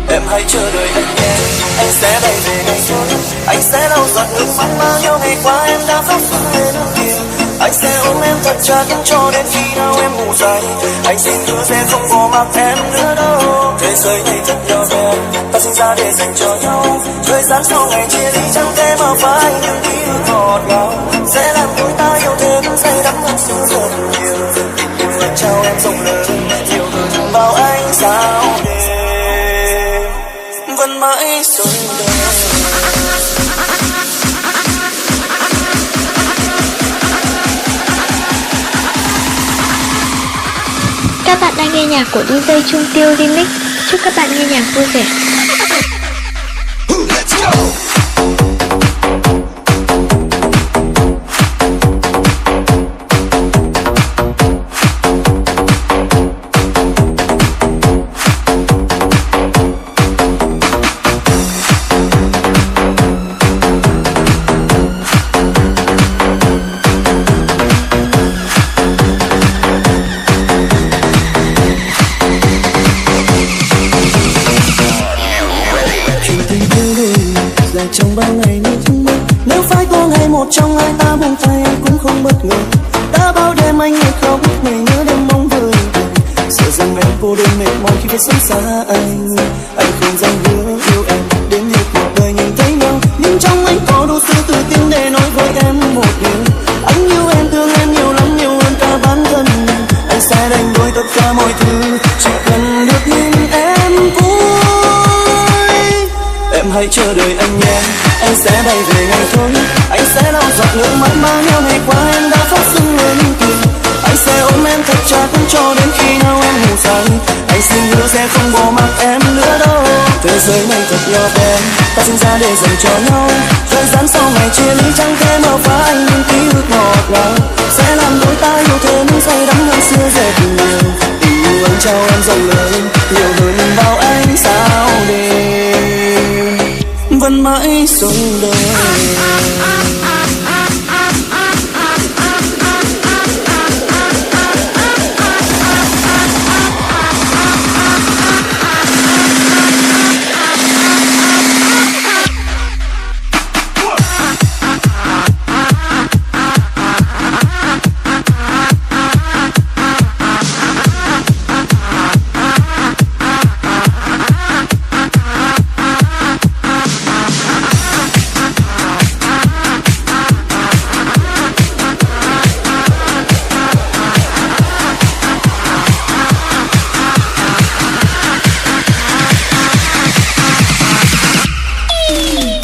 Em hãy chờ đợi anh nhé, anh sẽ bay về ngày xuân. Anh sẽ lau giọt nước mắt bao nhiêu ngày qua em đã khóc sưng lên kia. Anh sẽ ôm em thật chặt cho đến khi nào em ngủ say. Anh xin hứa sẽ không bỏ mặc em nữa đâu. Thế giới này thật nhỏ bé, ta sinh ra để dành cho nhau. Thời gian sau ngày chia ly chẳng thể mà phai những ký ức ngọt ngào. Sẽ làm đôi ta yêu thêm say đắm hơn xưa rất nhiều. Tình yêu anh trao em rộng lớn, nhiều hơn bao ánh sao đêm vẫn mãi sống đời. Các bạn đang nghe nhạc của DJ Trung Tiêu Remix. Chúc các bạn nghe nhạc vui vẻ. Trong bao ngày nước mắt, nếu phải có ngày một trong hai ta buông tay anh cũng không bất ngờ. Đã bao đêm anh ngồi khóc, ngày nhớ đêm mong vời về. Sợ rằng em cô đơn mệt mỏi khi phải sống xa anh. Anh không dám hứa yêu em đến hết cuộc đời nhìn thấy nhau, nhưng trong anh có đủ sự tự tin để nói với em một điều. Anh yêu em, thương em nhiều lắm, nhiều hơn cả bản thân. Anh sẽ đánh đổi tất cả mọi thứ, chỉ cần được nhìn em vui. Em hãy chờ đợi anh nhé, anh sẽ bay về ngày thôi. Anh sẽ lau giọt nước mắt bao nhiêu ngày qua em đã khóc sưng lên kia. Anh sẽ ôm em thật chặt cho đến khi nào em ngủ say. Anh xin hứa sẽ không bỏ mặc em nữa đâu. Thế giới này thật nhỏ bé, ta sinh ra để dành cho nhau. Thời gian sau ngày chia ly chẳng thể mà phai những ký ức ngọt ngào. Sẽ làm đôi ta yêu thêm say đắm hơn xưa rất nhiều. Tình yêu anh trao em rộng lớn, nhiều hơn bao ánh sao đêm vẫn mãi sống đời.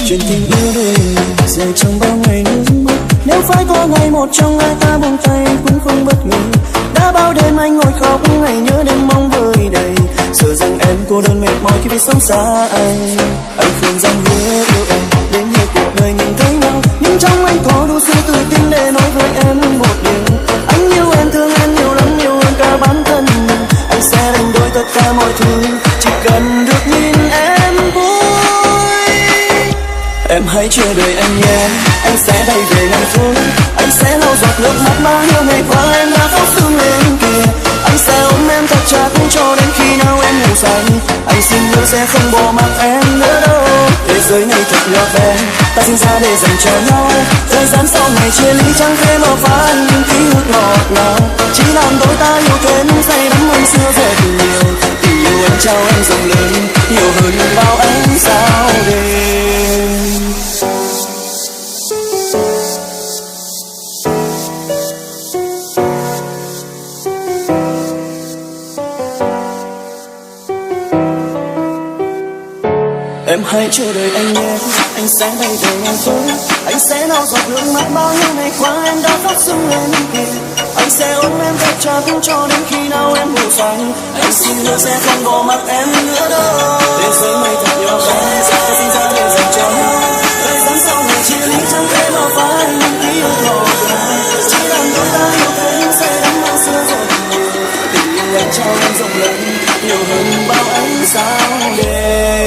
Chuyện tình yêu đời dài trong bao ngày nước mắt, nếu phải có ngày một trong hai ta buông tay cũng không bất ngờ. Đã bao đêm anh ngồi khóc, ngày nhớ đêm mong vơi đầy. Sợ rằng em cô đơn mệt mỏi khi phải sống xa anh. Anh không dám hứa yêu em đến hết cuộc đời nhìn thấy nhau, nhưng trong anh có đủ sự tự tin để nói với em một điều. Anh yêu em, thương em nhiều lắm, nhiều hơn cả bản thân. Anh sẽ đánh đổi tất cả mọi thứ, chỉ cần được nhìn em vui. Em hãy chờ đợi anh nhé, anh sẽ bay về ngày thôi. Anh sẽ lau giọt nước mắt bao nhiêu ngày qua em đã khóc sưng lên kia. Anh sẽ ôm em thật chặt cho đến khi nào em ngủ say. Anh xin hứa sẽ không bỏ mặc em nữa đâu. Thế giới này thật nhỏ bé, ta sinh ra để dành cho nhau. Thời gian sau ngày chia ly chẳng thể mà phai những ký ức ngọt ngào. Chỉ làm đôi ta yêu thêm say đắm hơn xưa rất nhiều. Tình yêu anh trao em rộng lớn, nhiều hơn bao ánh sao đêm. Em hãy chờ đợi anh nhé, anh sẽ bay về ngày tối. Anh sẽ lau giọt nước mắt bao nhiêu ngày qua em đã khóc sưng lên kia. Anh sẽ ôm em thật chặt cho đến khi nào em ngủ say. Anh xin hứa sẽ không bỏ mặc em nữa đâu. Thế giới này thật nhỏ bé, ta sinh ra để dành cho nhau. Thời gian sau ngày chia ly chẳng thể mà phai những ký ức ngọt ngào. Chỉ làm đôi ta yêu thêm say đắm hơn xưa rất nhiều. Tình yêu anh trao em rộng lớn, nhiều hơn bao ánh sao đêm.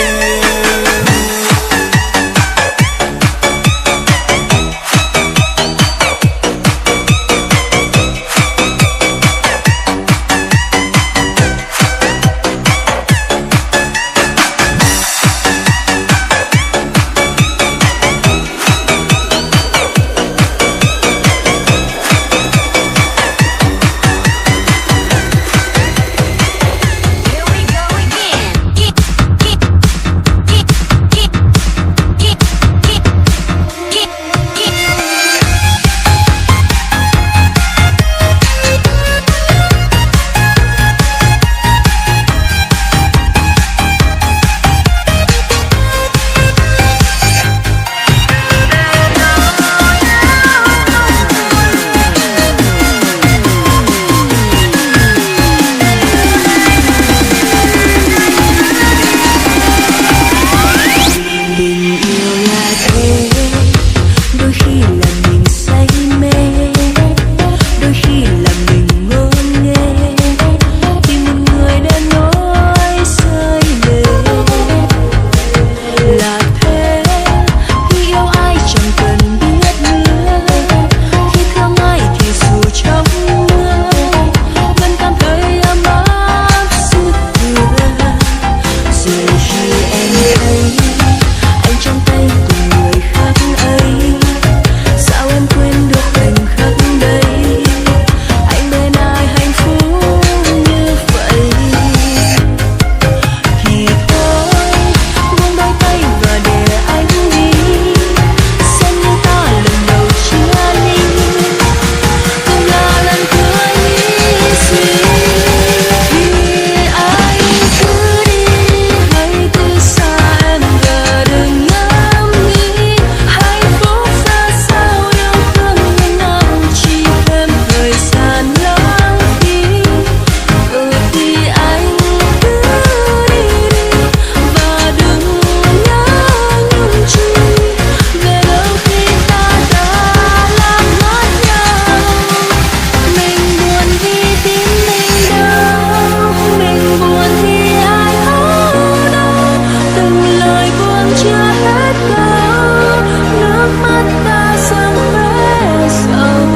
chưa hết câu, nước mắt ta dâng vẽ sầu.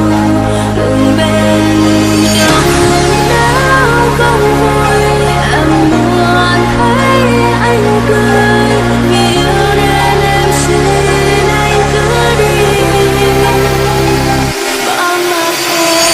Đừng bên nhau nếu không vui, em muốn thấy anh cười. Vì yêu nên em xin anh cứ đi. Bỏ mặc em.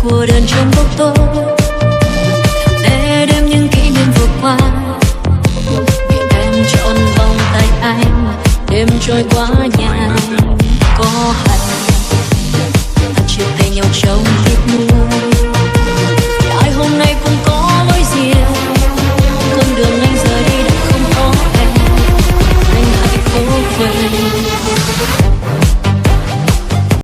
của đèn trong bóng tối để đêm những kỷ niệm vừa qua. Vì em trọn vòng tay anh, đêm trôi qua